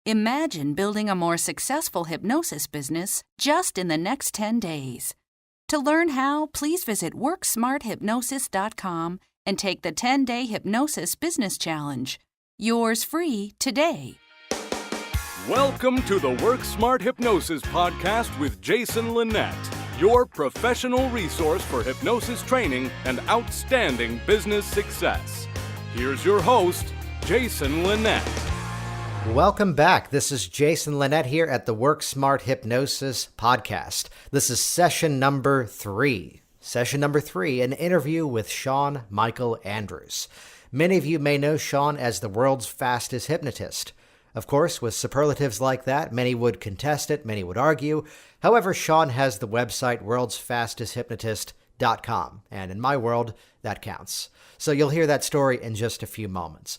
Imagine building a more successful hypnosis business just in the next 10 days. To learn how, please visit WorkSmartHypnosis.com and take the 10-day Hypnosis Business Challenge. Yours free today. Welcome to the Work Smart Hypnosis podcast with Jason Linett, your professional resource for hypnosis training and outstanding business success. Here's your host, Jason Linett. Welcome back. This is Jason Linett here at the Work Smart Hypnosis podcast. This is session number 3. Session number 3, an interview with Sean Michael Andrews. Many of you may know Sean as the world's fastest hypnotist. Of course, with superlatives like that, many would contest it, many would argue. However, Sean has the website worldsfastesthypnotist.com, and in my world, that counts. So you'll hear that story in just a few moments.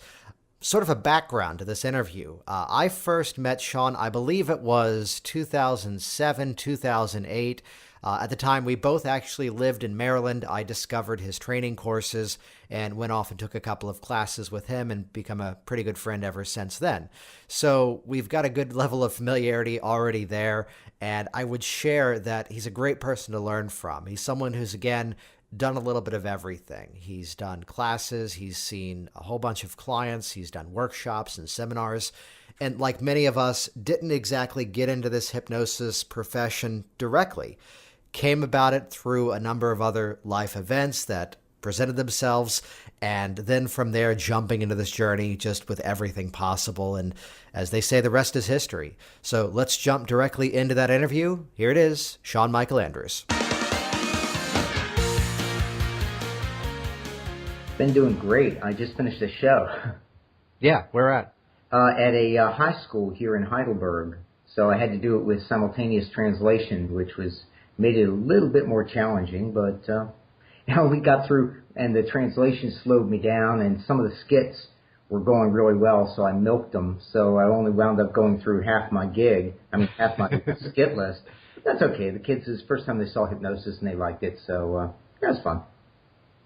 Sort of a background to this interview. I first met Sean, I believe it was 2007, 2008. At the time, we both actually lived in Maryland. I discovered his training courses and went off and took a couple of classes with him and become a pretty good friend ever since then. So we've got a good level of familiarity already there, and I would share that he's a great person to learn from. He's someone who's, again, done a little bit of everything. He's done classes, he's seen a whole bunch of clients, he's done workshops and seminars, and like many of us, didn't exactly get into this hypnosis profession directly. Came about it through a number of other life events that presented themselves, and then from there jumping into this journey just with everything possible. And as they say, the rest is history. So let's jump directly into that interview. Here it is, Sean Michael Andrews. Been doing great. I just finished a show. Yeah, where at? At a high school here in Heidelberg. So I had to do it with simultaneous translation, which made it a little bit more challenging. But we got through, and the translation slowed me down, and some of the skits were going really well, so I milked them. So I only wound up going through half my skit list. But that's okay. The kids, it's the first time they saw hypnosis, and they liked it, so that was fun.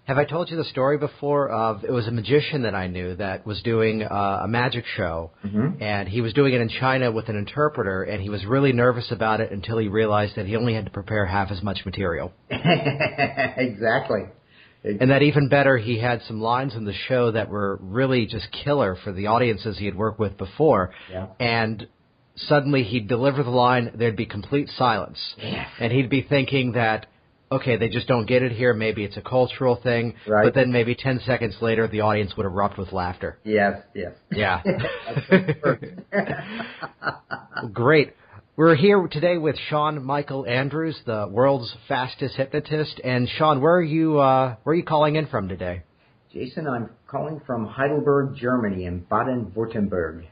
Have I told you the story before of, it was a magician that I knew that was doing a magic show, and he was doing it in China with an interpreter, and he was really nervous about it until he realized that he only had to prepare half as much material. Exactly. And that even better, he had some lines in the show that were really just killer for the audiences he had worked with before, and suddenly he'd deliver the line, there'd be complete silence, and he'd be thinking that, okay, they just don't get it here. Maybe it's a cultural thing. Right. But then maybe 10 seconds later, the audience would erupt with laughter. Yes. Yeah. Great. We're here today with Sean Michael Andrews, the world's fastest hypnotist. And Sean, where are you calling in from today? Jason, I'm calling from Heidelberg, Germany, in Baden-Württemberg.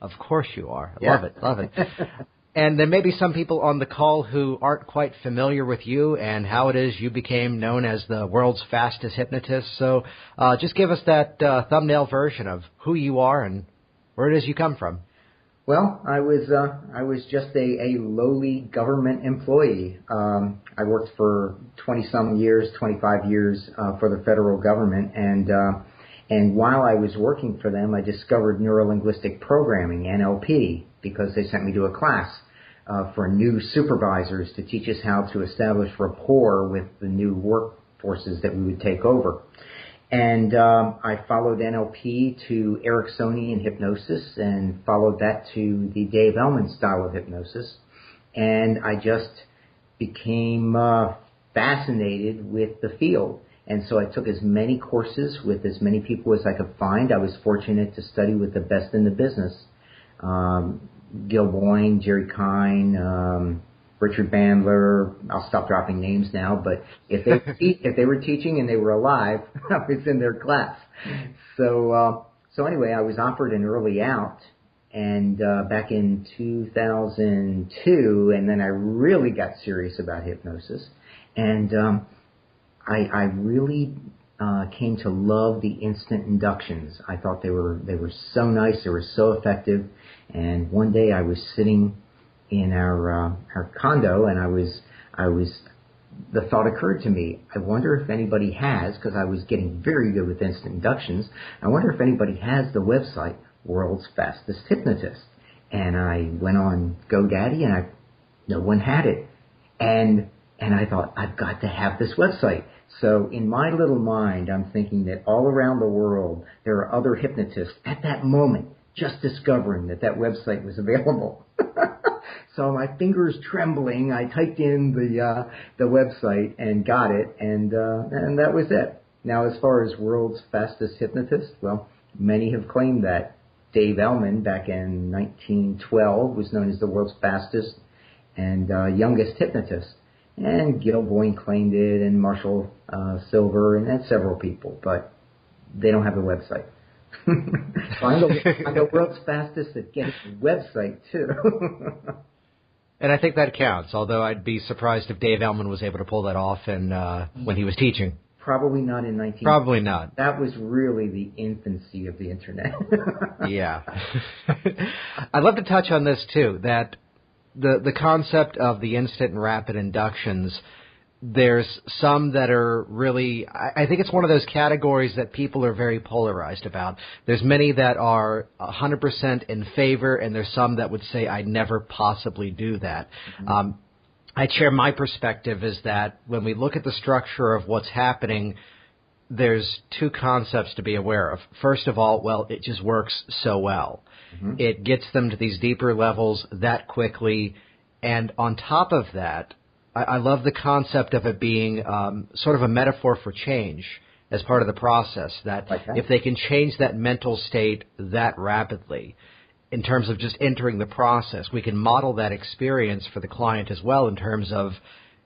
Of course you are. Love it. And there may be some people on the call who aren't quite familiar with you and how it is you became known as the world's fastest hypnotist. So just give us that thumbnail version of who you are and where it is you come from. Well, I was just a lowly government employee. I worked for 20-some years, 25 years for the federal government, and while I was working for them, I discovered neuro-linguistic programming, NLP, because they sent me to a class for new supervisors to teach us how to establish rapport with the new workforces that we would take over. And I followed NLP to Ericksonian hypnosis and followed that to the Dave Ellman style of hypnosis. And I just became fascinated with the field. And so I took as many courses with as many people as I could find. I was fortunate to study with the best in the business. Gil Boyne, Jerry Kine, Richard Bandler. I'll stop dropping names now, but if they were teaching and they were alive, I was in their class. So anyway, I was offered an early out, and back in 2002, and then I really got serious about hypnosis, and I really came to love the instant inductions. I thought they were so nice, they were so effective. And one day I was sitting in our condo, and the thought occurred to me, I wonder if anybody has, because I was getting very good with instant inductions, I wonder if anybody has the website World's Fastest Hypnotist. And I went on GoDaddy, and no one had it. And I thought, I've got to have this website. So in my little mind, I'm thinking that all around the world, there are other hypnotists at that moment just discovering that website was available. So my fingers trembling, I typed in the website and got it, and that was it. Now, as far as world's fastest hypnotist, well, many have claimed that. Dave Ellman, back in 1912, was known as the world's fastest and youngest hypnotist. And Gil Boyne claimed it, and Marshall Silver, and several people, but they don't have the website. So I'm the world's fastest at getting the website, too. And I think that counts, although I'd be surprised if Dave Ellman was able to pull that off when he was teaching. Probably not in 19... Probably not. That was really the infancy of the Internet. Yeah. I'd love to touch on this, too, that the concept of the instant and rapid inductions, there's some that are really, I think it's one of those categories that people are very polarized about. There's many that are 100% in favor, and there's some that would say, I'd never possibly do that. Mm-hmm. I'd share my perspective is that when we look at the structure of what's happening, there's two concepts to be aware of. First of all, well, it just works so well. Mm-hmm. It gets them to these deeper levels that quickly. And on top of that, I love the concept of it being sort of a metaphor for change as part of the process, that if they can change that mental state that rapidly, in terms of just entering the process, we can model that experience for the client as well in terms of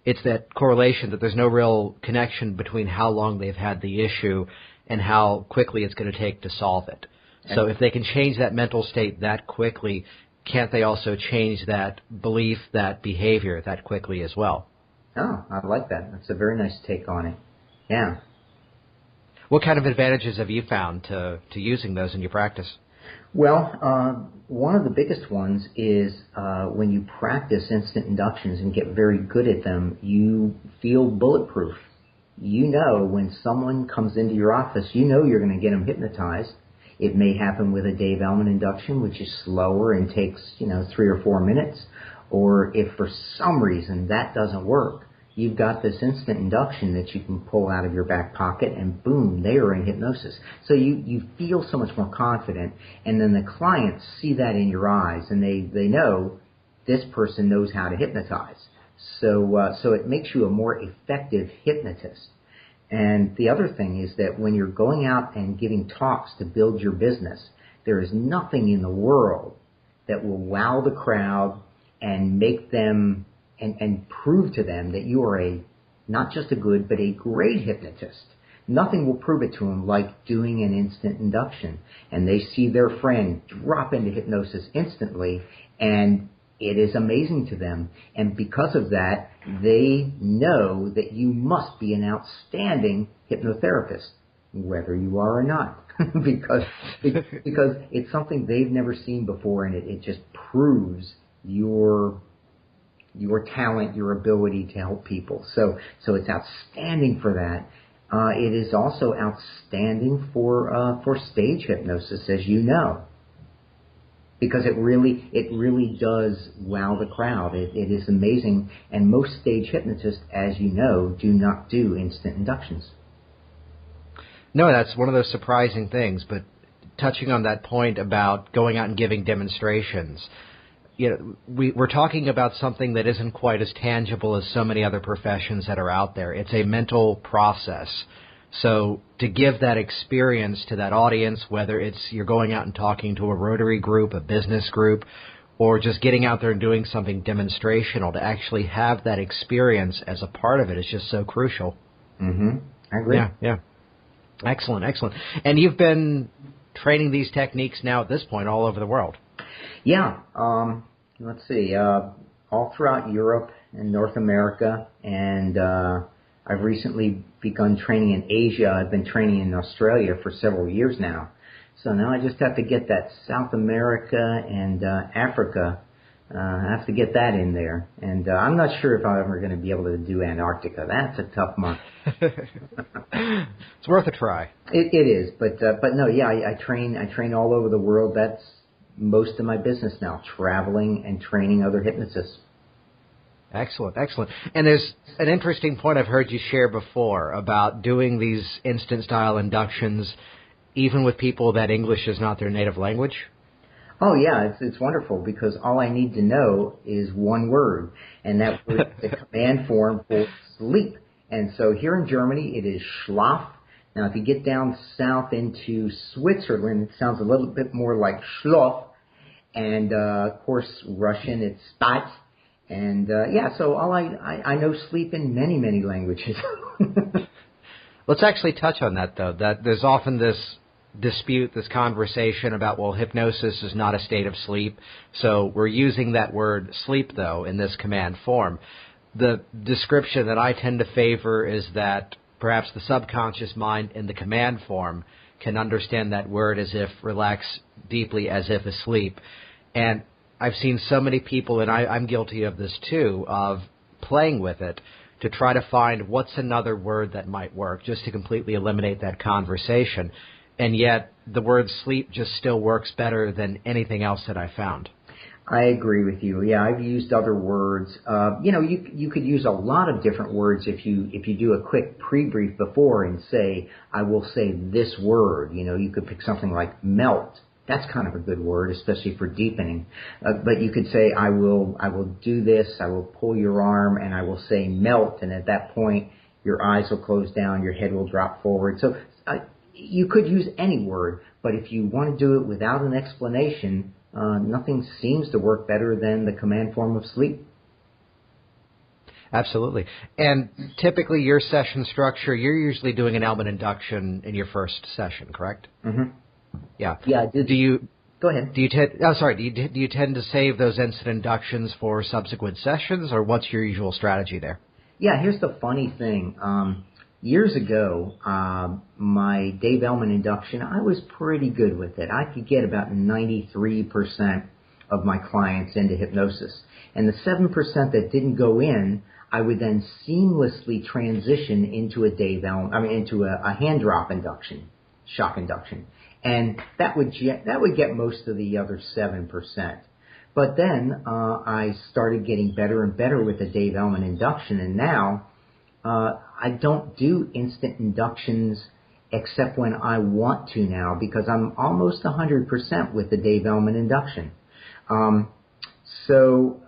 it's that correlation that there's no real connection between how long they've had the issue and how quickly it's going to take to solve it. So if they can change that mental state that quickly, can't they also change that belief, that behavior that quickly as well? Oh, I like that. That's a very nice take on it. Yeah. What kind of advantages have you found to using those in your practice? Well, one of the biggest ones is when you practice instant inductions and get very good at them, you feel bulletproof. You know when someone comes into your office, you know you're going to get them hypnotized. It may happen with a Dave Ellman induction, which is slower and takes, 3 or 4 minutes. Or if for some reason that doesn't work, you've got this instant induction that you can pull out of your back pocket and boom, they are in hypnosis. So you feel so much more confident, and then the clients see that in your eyes, and they know this person knows how to hypnotize. So it makes you a more effective hypnotist. And the other thing is that when you're going out and giving talks to build your business, there is nothing in the world that will wow the crowd and make them and prove to them that you are not just a good, but a great hypnotist. Nothing will prove it to them like doing an instant induction. And they see their friend drop into hypnosis instantly, and it is amazing to them. And because of that, they know that you must be an outstanding hypnotherapist, whether you are or not, because it's something they've never seen before, and it just proves your talent, your ability to help people. So it's outstanding for that. It is also outstanding for stage hypnosis, as you know, because it really does wow the crowd. It is amazing, and most stage hypnotists, as you know, do not do instant inductions. No, that's one of those surprising things. But touching on that point about going out and giving demonstrations, we're talking about something that isn't quite as tangible as so many other professions that are out there. It's a mental process. So to give that experience to that audience, whether it's you're going out and talking to a Rotary group, a business group, or just getting out there and doing something demonstrational, to actually have that experience as a part of it is just so crucial. Mm-hmm. I agree. Yeah. Excellent. And you've been training these techniques now at this point all over the world. Yeah. Let's see. All throughout Europe and North America, and I've recently begun training in Asia. I've been training in Australia for several years now. So now I just have to get that South America and Africa. I have to get that in there. And I'm not sure if I'm ever going to be able to do Antarctica. That's a tough month. It's worth a try. It is. But no, yeah, I train all over the world. most of my business now, traveling and training other hypnotists. Excellent, excellent. And there's an interesting point I've heard you share before about doing these instant-style inductions even with people that English is not their native language. Oh, yeah, it's wonderful because all I need to know is one word, and that word is the command form for sleep. And so here in Germany, it is Schlaf. Now, if you get down south into Switzerland, it sounds a little bit more like Schlof. And, of course, Russian, it's Spat. And, so I know sleep in many, many languages. Let's actually touch on that, though, that there's often this dispute, this conversation about, well, hypnosis is not a state of sleep. So we're using that word sleep, though, in this command form. The description that I tend to favor is that perhaps the subconscious mind in the command form can understand that word as if relax deeply, as if asleep. And I've seen so many people, and I'm guilty of this too, of playing with it to try to find what's another word that might work, just to completely eliminate that conversation. And yet the word sleep just still works better than anything else that I found. I agree with you. Yeah, I've used other words. You could use a lot of different words if you do a quick pre-brief before and say, I will say this word. You could pick something like melt. That's kind of a good word, especially for deepening. But you could say, I will do this, I will pull your arm, and I will say melt. And at that point, your eyes will close down, your head will drop forward. So you could use any word, but if you want to do it without an explanation, nothing seems to work better than the command form of sleep. Absolutely. And typically your session structure, you're usually doing an element induction in your first session, correct? Mm-hmm. Yeah. Yeah. Do you go ahead? Do you tend to save those instant inductions for subsequent sessions, or what's your usual strategy there? Yeah. Here's the funny thing. Years ago, my Dave Ellman induction, I was pretty good with it. I could get about 93% of my clients into hypnosis. And the 7% that didn't go in, I would then seamlessly transition into into a hand drop induction, shock induction. And that would get most of the other 7%. But then I started getting better and better with the Dave Ellman induction, and now I don't do instant inductions except when I want to now, because I'm almost 100% with the Dave Ellman induction. So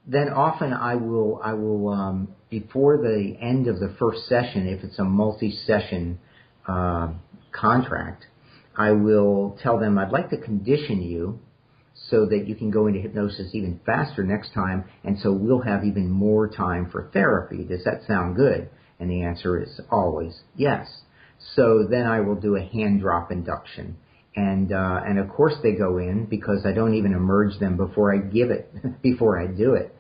then often I will before the end of the first session, if it's a multi-session contract, I will tell them I'd like to condition you so that you can go into hypnosis even faster next time, and so we'll have even more time for therapy. Does that sound good? And the answer is always yes. So then I will do a hand drop induction. And of course they go in because I don't even emerge them before I give it, before I do it.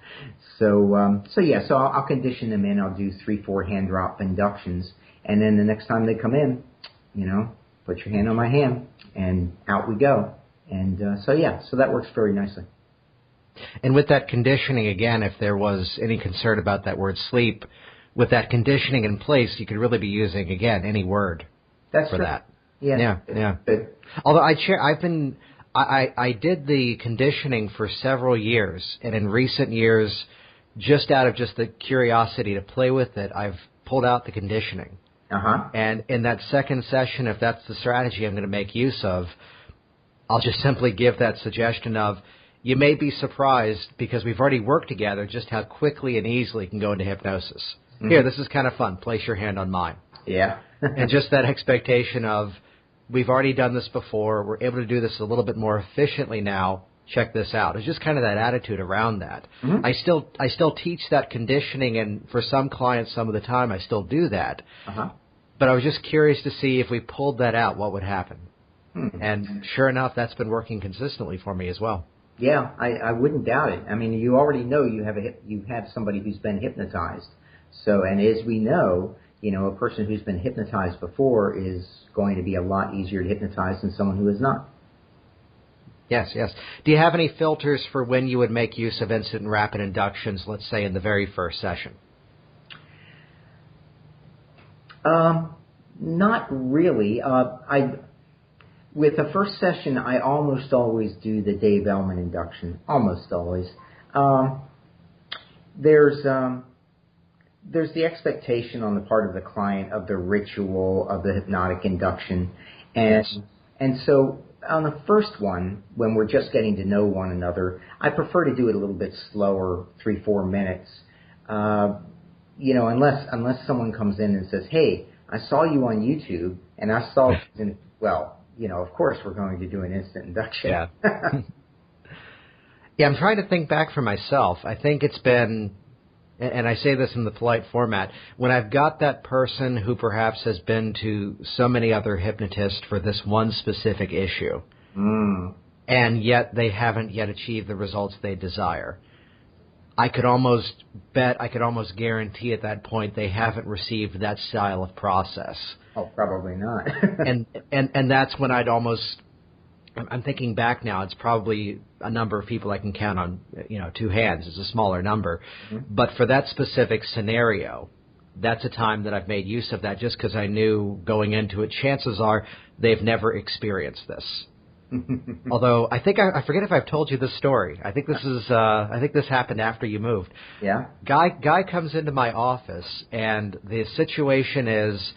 So I'll condition them in. I'll do 3-4 hand drop inductions. And then the next time they come in, put your hand on my hand and out we go. And so that works very nicely. And with that conditioning, again, if there was any concern about that word sleep, with that conditioning in place, you could really be using, again, any word for that. Yeah. Although I did the conditioning for several years, and in recent years, just out of just the curiosity to play with it, I've pulled out the conditioning. Uh-huh. And in that second session, if that's the strategy I'm going to make use of, I'll just simply give that suggestion of, you may be surprised, because we've already worked together, just how quickly and easily you can go into hypnosis. Mm-hmm. Here, this is kind of fun. Place your hand on mine. Yeah. And just that expectation of, we've already done this before. We're able to do this a little bit more efficiently now. Check this out. It's just kind of that attitude around that. Mm-hmm. I still teach that conditioning, and for some clients, some of the time, I still do that. Uh-huh. But I was just curious to see if we pulled that out, what would happen. Mm-hmm. And sure enough, that's been working consistently for me as well. Yeah, I wouldn't doubt it. I mean, you already know you have somebody who's been hypnotized. So, and as we know, a person who's been hypnotized before is going to be a lot easier to hypnotize than someone who is not. Yes. Do you have any filters for when you would make use of instant and rapid inductions, let's say in the very first session? Not really. With the first session, I almost always do the Dave Ellman induction. Almost always. There's the expectation on the part of the client of the ritual of the hypnotic induction, and so on the first one, when we're just getting to know one another, I prefer to do it a little bit slower, 3-4 minutes. Unless someone comes in and says, "Hey, I saw you on YouTube, and I saw," of course we're going to do an instant induction. Yeah. Yeah, I'm trying to think back for myself. I think it's been, and I say this in the polite format, when I've got that person who perhaps has been to so many other hypnotists for this one specific issue, and yet they haven't yet achieved the results they desire. I could almost guarantee at that point they haven't received that style of process. Oh, probably not. and that's when I'm thinking back now, it's probably a number of people I can count on, 2 hands. It's a smaller number. Mm-hmm. But for that specific scenario, that's a time that I've made use of that just because I knew going into it, chances are they've never experienced this. Although I think I forget if I've told you this story. I think this happened after you moved. Yeah. Guy comes into my office, and the situation is,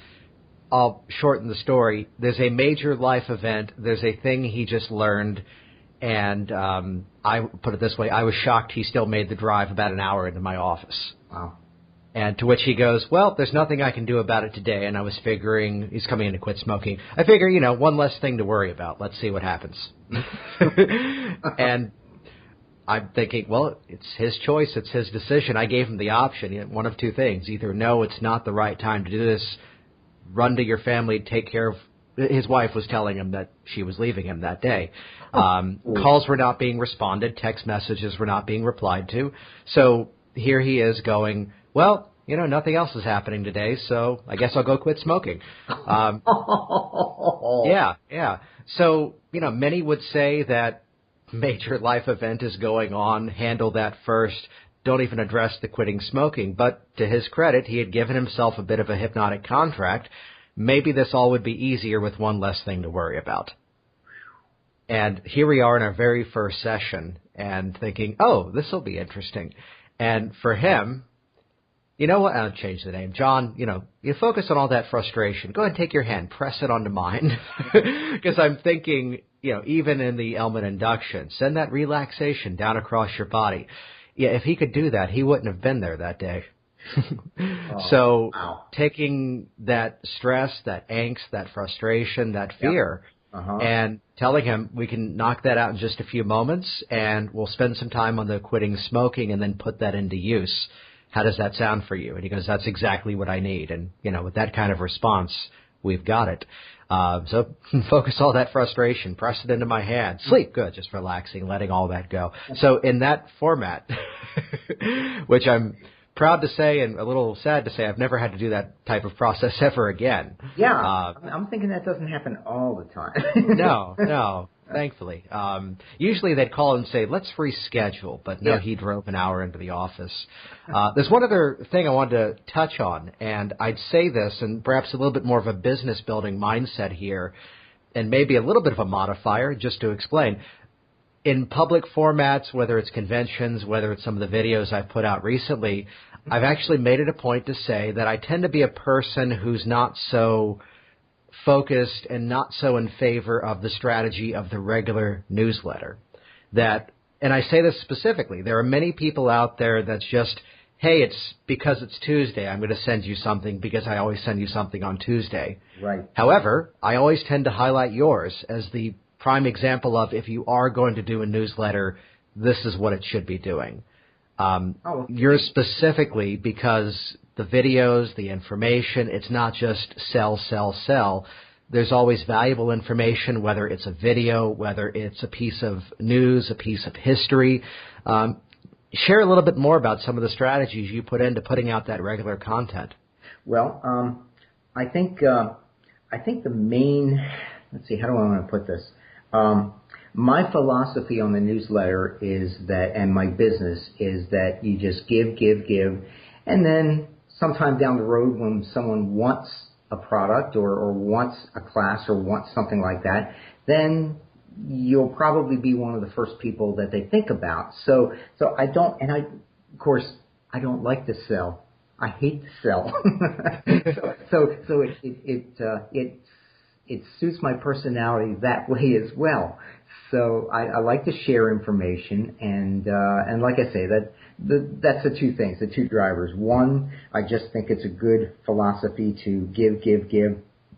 I'll shorten the story. There's a major life event. There's a thing he just learned, and I put it this way: I was shocked he still made the drive about an hour into my office. Wow. And to which he goes, "Well, there's nothing I can do about it today." And I was figuring he's coming in to quit smoking. I figure, one less thing to worry about. Let's see what happens. And I'm thinking, well, it's his choice. It's his decision. I gave him the option, one of 2 things. Either no, it's not the right time to do this. Run to your family, take care of. His wife was telling him that she was leaving him that day. Calls were not being responded. Text messages were not being replied to. So here he is going, well, nothing else is happening today, so I guess I'll go quit smoking. Yeah. So, many would say that major life event is going on, handle that first, don't even address the quitting smoking. But to his credit, he had given himself a bit of a hypnotic contract. Maybe this all would be easier with one less thing to worry about. And here we are in our very first session and thinking, oh, this will be interesting. And for him, you know what? I'll change the name. John, you focus on all that frustration. Go ahead and take your hand. Press it onto mine. Because I'm thinking, even in the Ellman induction, send that relaxation down across your body. Yeah, if he could do that, he wouldn't have been there that day. Taking that stress, that angst, that frustration, that fear, and telling him we can knock that out in just a few moments, and we'll spend some time on the quitting smoking and then put that into use. How does that sound for you? And he goes, that's exactly what I need. And, with that kind of response, we've got it. So focus all that frustration, press it into my hand, sleep, good, just relaxing, letting all that go. So in that format, which I'm proud to say and a little sad to say, I've never had to do that type of process ever again. Yeah, I'm thinking that doesn't happen all the time. No, thankfully. Usually they'd call and say, let's reschedule, but no, he drove an hour into the office. There's one other thing I wanted to touch on, and I'd say this, and perhaps a little bit more of a business building mindset here, and maybe a little bit of a modifier, just to explain. In public formats, whether it's conventions, whether it's some of the videos I've put out recently, I've actually made it a point to say that I tend to be a person who's not so focused and not so in favor of the strategy of the regular newsletter. And I say this specifically, there are many people out there that's just, hey, it's because it's Tuesday, I'm going to send you something because I always send you something on Tuesday. Right. However, I always tend to highlight yours as the prime example of if you are going to do a newsletter, this is what it should be doing. Yours specifically because the videos, the information, it's not just sell, sell, sell. There's always valuable information, whether it's a video, whether it's a piece of news, a piece of history. Share a little bit more about some of the strategies you put into putting out that regular content. Well, I think the main, let's see, how do I want to put this? My philosophy on the newsletter is that, and my business is that you just give, and then sometime down the road when someone wants a product or wants a class or wants something like that, then you'll probably be one of the first people that they think about. So I don't, and of course, I don't like to sell. I hate to sell. so it suits my personality that way as well. So I like to share information, and like I say, that's the two things, the two drivers. One, I just think it's a good philosophy to give,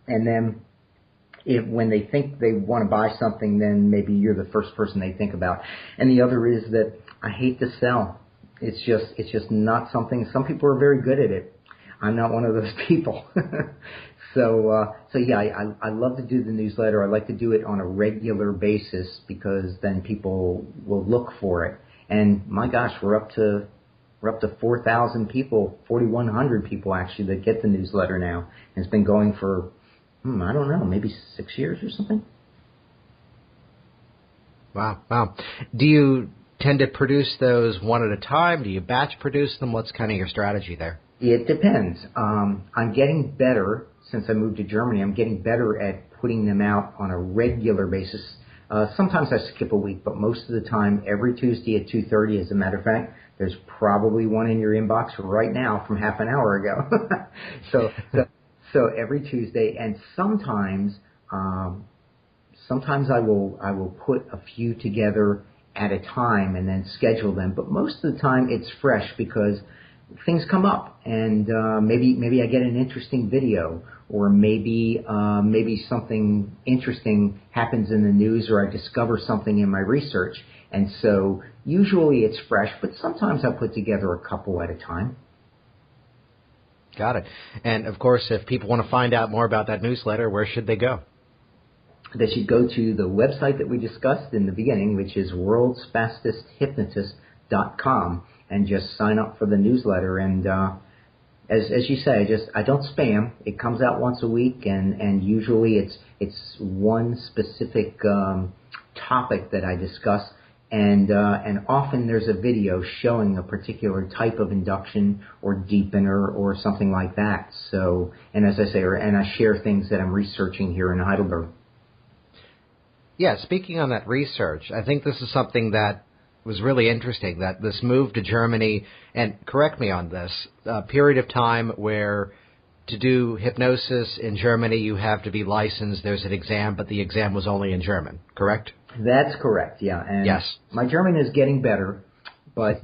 and then when they think they want to buy something, then maybe you're the first person they think about. And the other is that I hate to sell. It's just not something. Some people are very good at it. I'm not one of those people. So yeah, I love to do the newsletter. I like to do it on a regular basis because then people will look for it. And my gosh, we're up to 4,000 people, 4,100 people actually that get the newsletter now. And it's been going for, I don't know, maybe 6 years or something. Wow. Do you tend to produce those one at a time? Do you batch produce them? What's kind of your strategy there? It depends. I'm getting better since I moved to Germany. I'm getting better at putting them out on a regular basis. Sometimes I skip a week, but most of the time, every Tuesday at 2:30, as a matter of fact, there's probably one in your inbox right now from half an hour ago. So every Tuesday, and sometimes I will put a few together at a time and then schedule them. But most of the time, it's fresh because things come up, and maybe I get an interesting video, or maybe something interesting happens in the news, or I discover something in my research. And so usually it's fresh, but sometimes I put together a couple at a time. Got it. And of course, if people want to find out more about that newsletter, where should they go? They should go to the website that we discussed in the beginning, which is worldsfastesthypnotist.com, and just sign up for the newsletter. And as you say, I don't spam. It comes out once a week, and usually it's one specific topic that I discuss, and often there's a video showing a particular type of induction or deepener or something like that. So, and as I say, and I share things that I'm researching here in Heidelberg. Yeah, speaking on that research, I think this is something that was really interesting, that this move to Germany, and correct me on this, a period of time where to do hypnosis in Germany you have to be licensed, there's an exam, but the exam was only in German, correct? That's correct, yeah. And yes. My German is getting better, but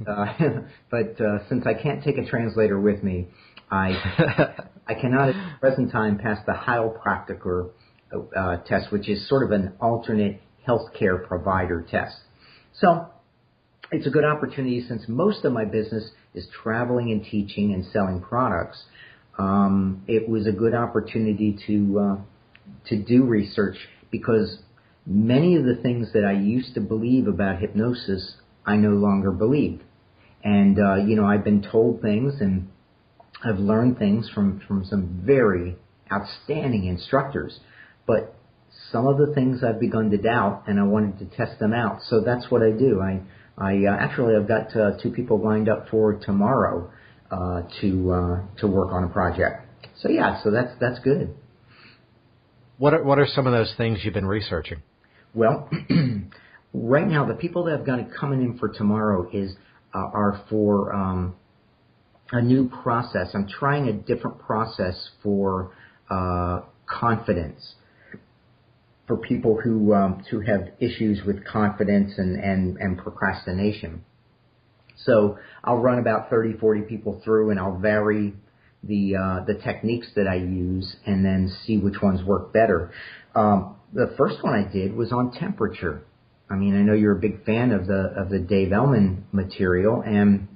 since I can't take a translator with me, I cannot at the present time pass the Heilpraktiker test, which is sort of an alternate healthcare provider test. So it's a good opportunity, since most of my business is traveling and teaching and selling products. It was a good opportunity to do research, because many of the things that I used to believe about hypnosis, I no longer believe. And I've been told things, and I've learned things from some very outstanding instructors. But some of the things I've begun to doubt, and I wanted to test them out. So that's what I do. I've got 2 people lined up for tomorrow to work on a project. So yeah, so that's good. What are some of those things you've been researching? Well, right now the people that I've got coming in for tomorrow are for a new process. I'm trying a different process for confidence, for people who have issues with confidence and procrastination. So I'll run about 30, 40 people through, and I'll vary the techniques that I use, and then see which ones work better. The first one I did was on temperature. I mean, I know you're a big fan of the Dave Ellman material, and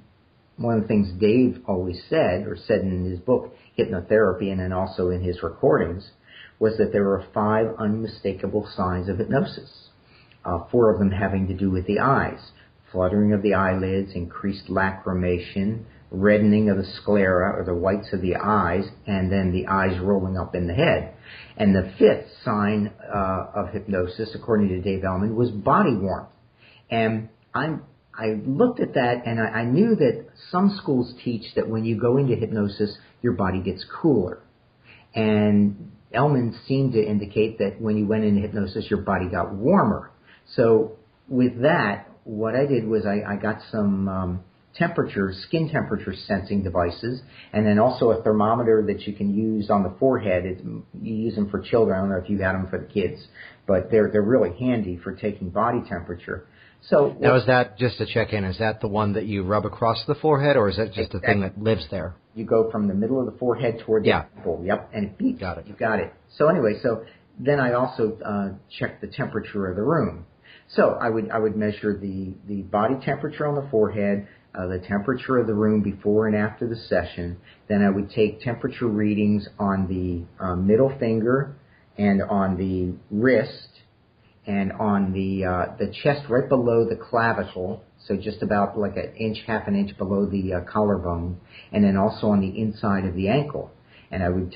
one of the things Dave always said in his book, Hypnotherapy, and then also in his recordings, was that there were 5 unmistakable signs of hypnosis, 4 of them having to do with the eyes: fluttering of the eyelids, increased lacrimation, reddening of the sclera, or the whites of the eyes, and then the eyes rolling up in the head. And the 5th sign of hypnosis, according to Dave Ellman, was body warmth. And I looked at that, and I knew that some schools teach that when you go into hypnosis, your body gets cooler. And Ellman seemed to indicate that when you went into hypnosis, your body got warmer. So with that, what I did was I got some skin temperature sensing devices, and then also a thermometer that you can use on the forehead. You use them for children. I don't know if you got them for the kids, but they're really handy for taking body temperature. So now, is that, just to check in, is that the one that you rub across the forehead, or is that just the thing that lives there? You go from the middle of the forehead toward the temple. Yep, and it beeps. Got it. You got it. So anyway, then I also checked the temperature of the room. So I would measure the body temperature on the forehead, the temperature of the room before and after the session. Then I would take temperature readings on the middle finger and on the wrist and on the chest right below the clavicle, so just about like half an inch below the collarbone, and then also on the inside of the ankle. And I would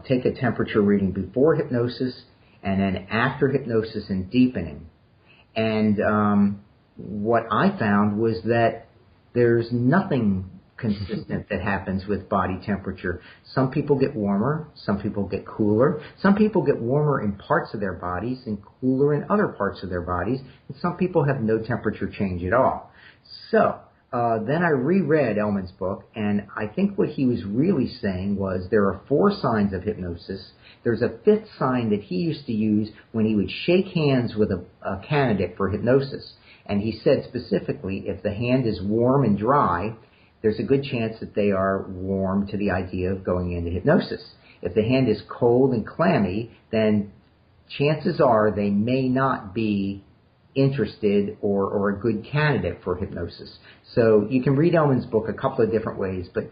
take a temperature reading before hypnosis and then after hypnosis and deepening. And what I found was that there's nothing consistent that happens with body temperature. Some people get warmer, some people get cooler, some people get warmer in parts of their bodies and cooler in other parts of their bodies, and some people have no temperature change at all. So then I reread Ellman's book, and I think what he was really saying was there are 4 signs of hypnosis. There's a 5th sign that he used to use when he would shake hands with a candidate for hypnosis. And he said specifically, if the hand is warm and dry, there's a good chance that they are warm to the idea of going into hypnosis. If the hand is cold and clammy, then chances are they may not be interested or a good candidate for hypnosis. So you can read Ellman's book a couple of different ways, but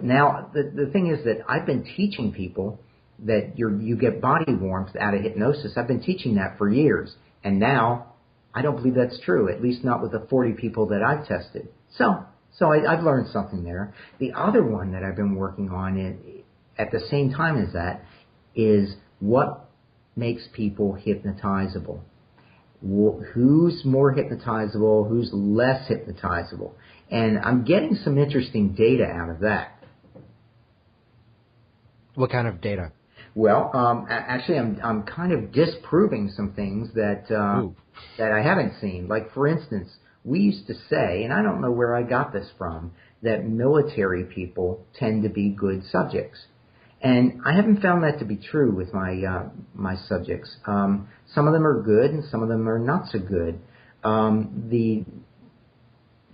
now the thing is that I've been teaching people that you get body warmth out of hypnosis. I've been teaching that for years, and now I don't believe that's true, at least not with the 40 people that I've tested. So I've learned something there. The other one that I've been working on at the same time as that is what makes people hypnotizable. Who's more hypnotizable, who's less hypnotizable. And I'm getting some interesting data out of that. What kind of data? Well, actually, I'm kind of disproving some things that I haven't seen. Like, for instance, we used to say, and I don't know where I got this from, that military people tend to be good subjects. And I haven't found that to be true with my subjects. Some of them are good and some of them are not so good. The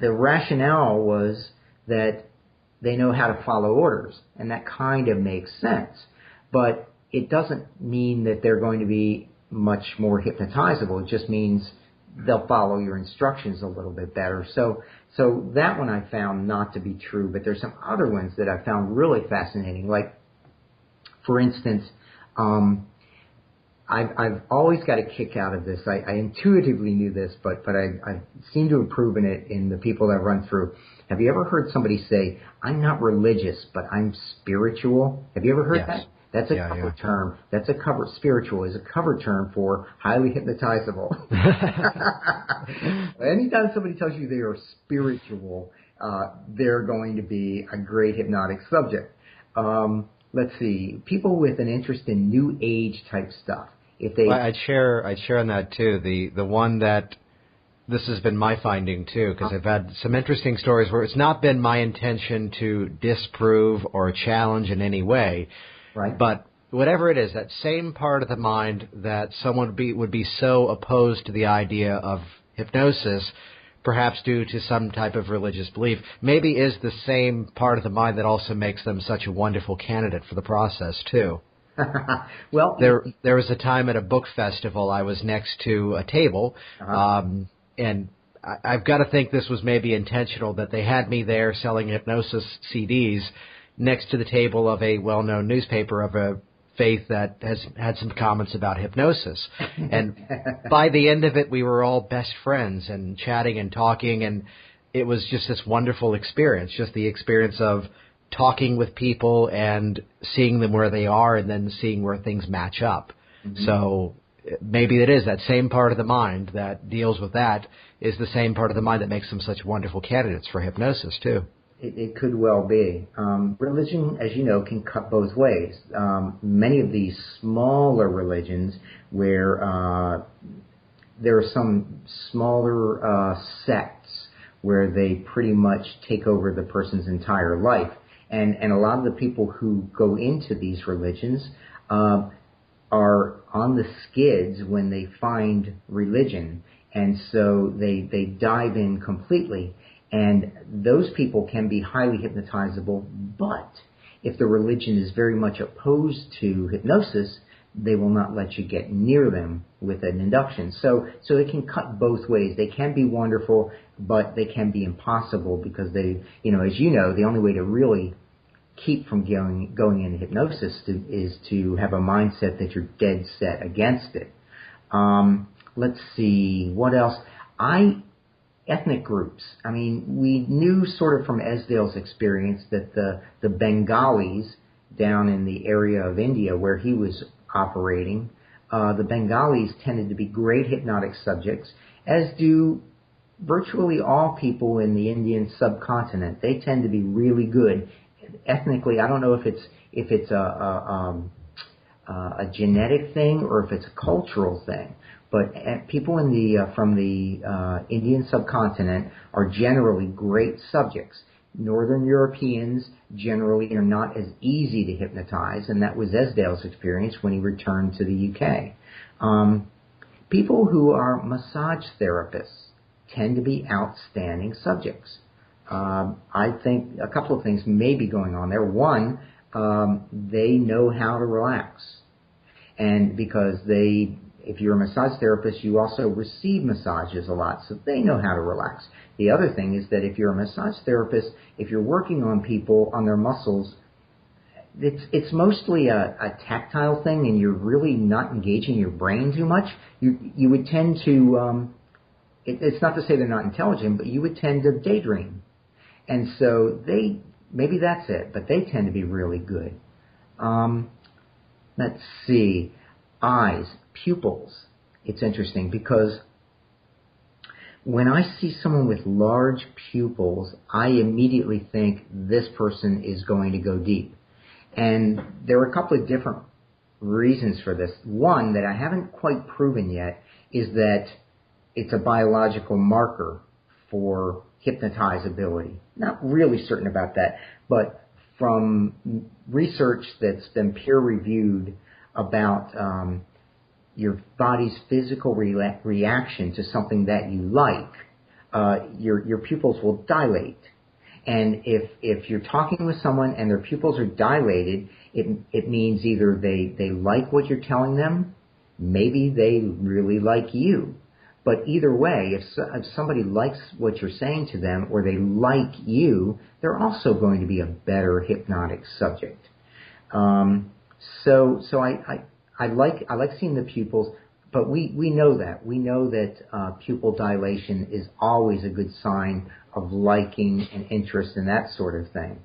rationale was that they know how to follow orders, and that kind of makes sense. But it doesn't mean that they're going to be much more hypnotizable. It just means they'll follow your instructions a little bit better. So that one I found not to be true, but there's some other ones that I found really fascinating. Like, for instance, I've always got a kick out of this. I intuitively knew this, but I seem to have proven it in the people that I've run through. Have you ever heard somebody say, I'm not religious, but I'm spiritual? Have you ever heard that? That's a cover term. Spiritual is a cover term for highly hypnotizable. Anytime somebody tells you they are spiritual, they're going to be a great hypnotic subject. Let's see, people with an interest in new age type stuff. I'd share on that too. The one that this has been my finding too, because I've had some interesting stories where it's not been my intention to disprove or challenge in any way. Right. But whatever it is, that same part of the mind that someone would be so opposed to the idea of hypnosis, perhaps due to some type of religious belief, maybe is the same part of the mind that also makes them such a wonderful candidate for the process too. Well, there was a time at a book festival I was next to a table, and I've got to think this was maybe intentional, that they had me there selling hypnosis CDs next to the table of a well-known newspaper of a faith that has had some comments about hypnosis. And by the end of it, we were all best friends and chatting and talking, and it was just this wonderful experience, just the experience of talking with people and seeing them where they are and then seeing where things match up. Mm-hmm. So maybe it is that same part of the mind that deals with that is the same part of the mind that makes them such wonderful candidates for hypnosis, too. It could well be. Religion, as you know, can cut both ways. Many of these smaller religions where there are some smaller sects where they pretty much take over the person's entire life. And a lot of the people who go into these religions are on the skids when they find religion. And so they dive in completely. And those people can be highly hypnotizable, but if the religion is very much opposed to hypnosis, they will not let you get near them with an induction. So it can cut both ways. They can be wonderful, but they can be impossible because they, as you know, the only way to really keep from going into hypnosis is to have a mindset that you're dead set against it. Let's see, what else? Ethnic groups. I mean, we knew sort of from Esdale's experience that the Bengalis down in the area of India where he was operating, the Bengalis tended to be great hypnotic subjects, as do virtually all people in the Indian subcontinent. They tend to be really good. Ethnically, I don't know if it's a genetic thing or if it's a cultural thing, but people from the Indian subcontinent are generally great subjects. Northern Europeans generally are not as easy to hypnotize, and that was Esdale's experience when he returned to the UK. People who are massage therapists tend to be outstanding subjects. I think a couple of things may be going on there. One, they know how to relax. And because if you're a massage therapist, you also receive massages a lot, so they know how to relax. The other thing is that if you're a massage therapist, if you're working on people, on their muscles, it's mostly a tactile thing, and you're really not engaging your brain too much. You would tend to, it's not to say they're not intelligent, but you would tend to daydream. And so maybe that's it, but they tend to be really good. Let's see, eyes, pupils. It's interesting because when I see someone with large pupils, I immediately think this person is going to go deep. And there are a couple of different reasons for this. One that I haven't quite proven yet is that it's a biological marker for hypnotizability. Not really certain about that, but from research that's been peer-reviewed about your body's physical reaction to something that you like, your pupils will dilate. And if you're talking with someone and their pupils are dilated, it means either they like what you're telling them, maybe they really like you. But either way, if somebody likes what you're saying to them or they like you, they're also going to be a better hypnotic subject. So I like seeing the pupils, but we know that. We know that pupil dilation is always a good sign of liking and interest and that sort of thing.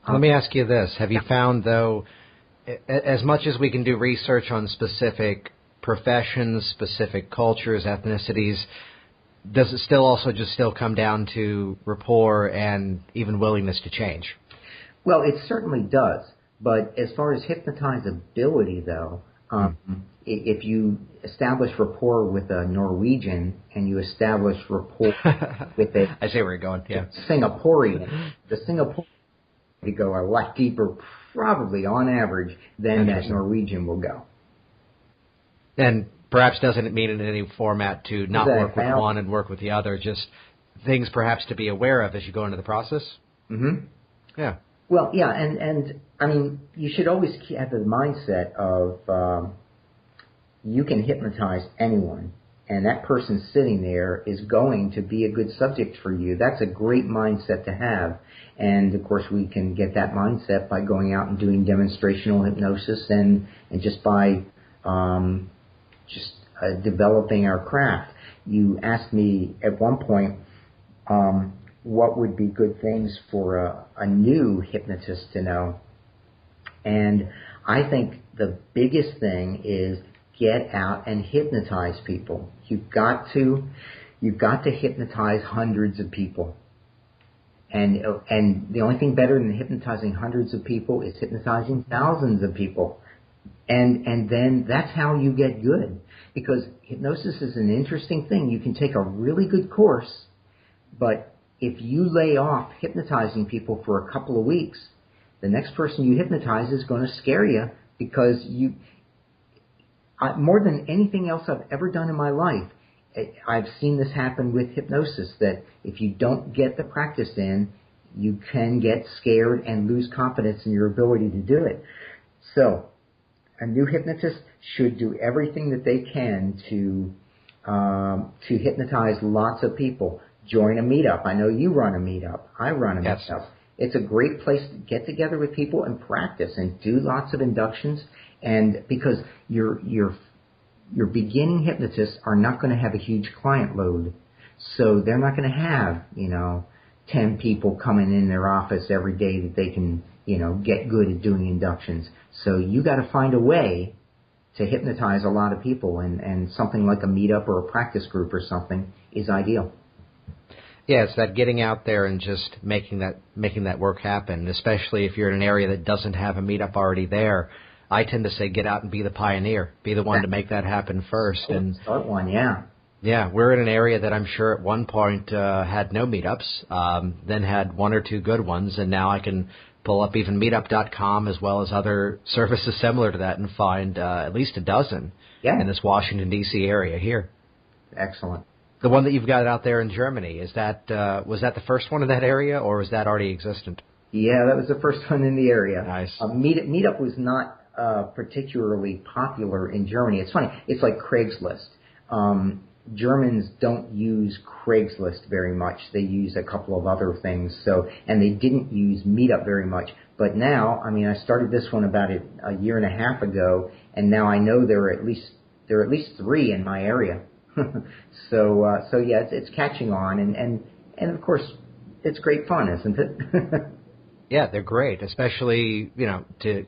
Let me ask you this. Have you found, though, as much as we can do research on specific professions, specific cultures, ethnicities, does it still come down to rapport and even willingness to change? Well, it certainly does. But as far as hypnotizability, though, if you establish rapport with a Norwegian and you establish rapport with a I see where you're going. Yeah. Singaporean, the Singaporean will go a lot deeper, probably on average, than that Norwegian will go. And perhaps doesn't mean in any format to not work with one and work with the other, just things perhaps to be aware of as you go into the process? Mm-hmm. Yeah. Well, yeah, and I mean, you should always have the mindset of you can hypnotize anyone, and that person sitting there is going to be a good subject for you. That's a great mindset to have. And, of course, we can get that mindset by going out and doing demonstrational hypnosis and just by developing our craft. You asked me at one point what would be good things for a new hypnotist to know. And I think the biggest thing is get out and hypnotize people. You've got to hypnotize hundreds of people. And the only thing better than hypnotizing hundreds of people is hypnotizing thousands of people. And then that's how you get good. Because hypnosis is an interesting thing. You can take a really good course, but if you lay off hypnotizing people for a couple of weeks, the next person you hypnotize is going to scare you, because more than anything else I've ever done in my life, I've seen this happen with hypnosis, that if you don't get the practice in, you can get scared and lose confidence in your ability to do it. So a new hypnotist should do everything that they can to hypnotize lots of people. Join a meetup. I know you run a meetup. I run a meetup. It's a great place to get together with people and practice and do lots of inductions. And because your beginning hypnotists are not going to have a huge client load, so they're not going to have 10 people coming in their office every day that they can get good at doing inductions. So you got to find a way to hypnotize a lot of people, and something like a meetup or a practice group or something is ideal. Yeah, it's that getting out there and just making that work happen, especially if you're in an area that doesn't have a meetup already there. I tend to say get out and be the pioneer, be the one to make that happen first. And start one, yeah. Yeah, we're in an area that I'm sure at one point had no meetups, then had one or two good ones, and now I can pull up even meetup.com as well as other services similar to that and find at least a dozen in this Washington, D.C. area here. Excellent. The one that you've got out there in Germany, was that the first one in that area, or was that already existent? Yeah, that was the first one in the area. Nice. Meetup was not particularly popular in Germany. It's funny. It's like Craigslist. Germans don't use Craigslist very much. They use a couple of other things. And they didn't use Meetup very much. But now, I started this one about a year and a half ago, and now I know there are at least 3 in my area. So yeah, it's catching on, and of course, it's great fun, isn't it? Yeah, they're great, especially to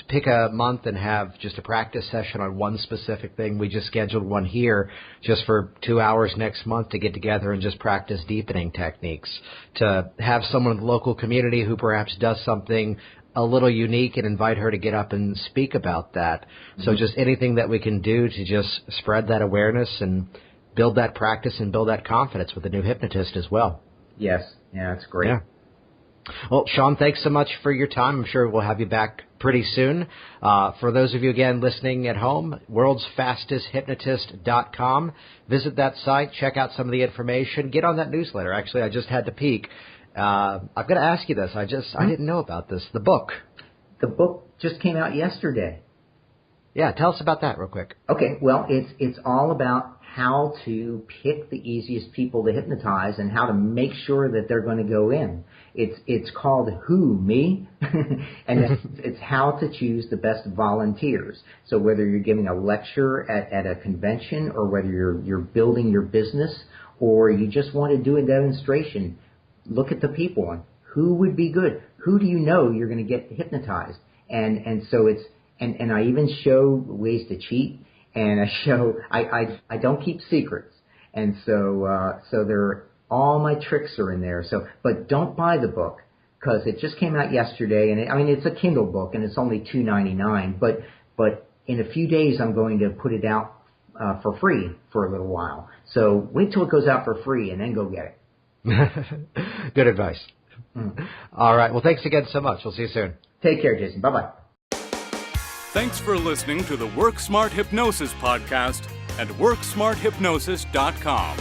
pick a month and have just a practice session on one specific thing. We just scheduled one here just for 2 hours next month to get together and just practice deepening techniques, to have someone in the local community who perhaps does something a little unique and invite her to get up and speak about that. Mm-hmm. So just anything that we can do to just spread that awareness and build that practice and build that confidence with the new hypnotist as well. Yes. Yeah, that's great. Yeah. Well, Sean, thanks so much for your time. I'm sure we'll have you back pretty soon. For those of you, again, listening at home, worldsfastesthypnotist.com. Visit that site. Check out some of the information. Get on that newsletter. Actually, I just had to peek. I've got to ask you this. I didn't know about this. The book. The book just came out yesterday. Yeah, tell us about that real quick. Okay, well, it's all about how to pick the easiest people to hypnotize and how to make sure that they're going to go in. It's called Who, Me? And it's how to choose the best volunteers. So whether you're giving a lecture at a convention, or whether you're building your business, or you just want to do a demonstration, look at the people and who would be good. Who do you know you're going to get hypnotized? And so it's and I even show ways to cheat, and I don't keep secrets, and so all my tricks are in there. So, but don't buy the book, because it just came out yesterday, and it's a Kindle book and it's only $2.99. But in a few days I'm going to put it out for free for a little while. So wait till it goes out for free and then go get it. Good advice. All right. Well, thanks again so much. We'll see you soon. Take care, Jason. Bye-bye. Thanks for listening to the Work Smart Hypnosis podcast at WorkSmartHypnosis.com.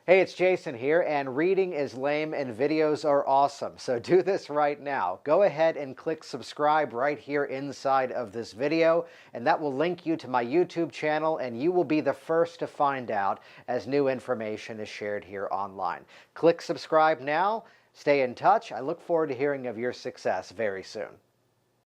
Hey, it's Jason here, and reading is lame and videos are awesome. So do this right now. Go ahead and click subscribe right here inside of this video, and that will link you to my YouTube channel, and you will be the first to find out as new information is shared here online. Click subscribe now. Stay in touch. I look forward to hearing of your success very soon.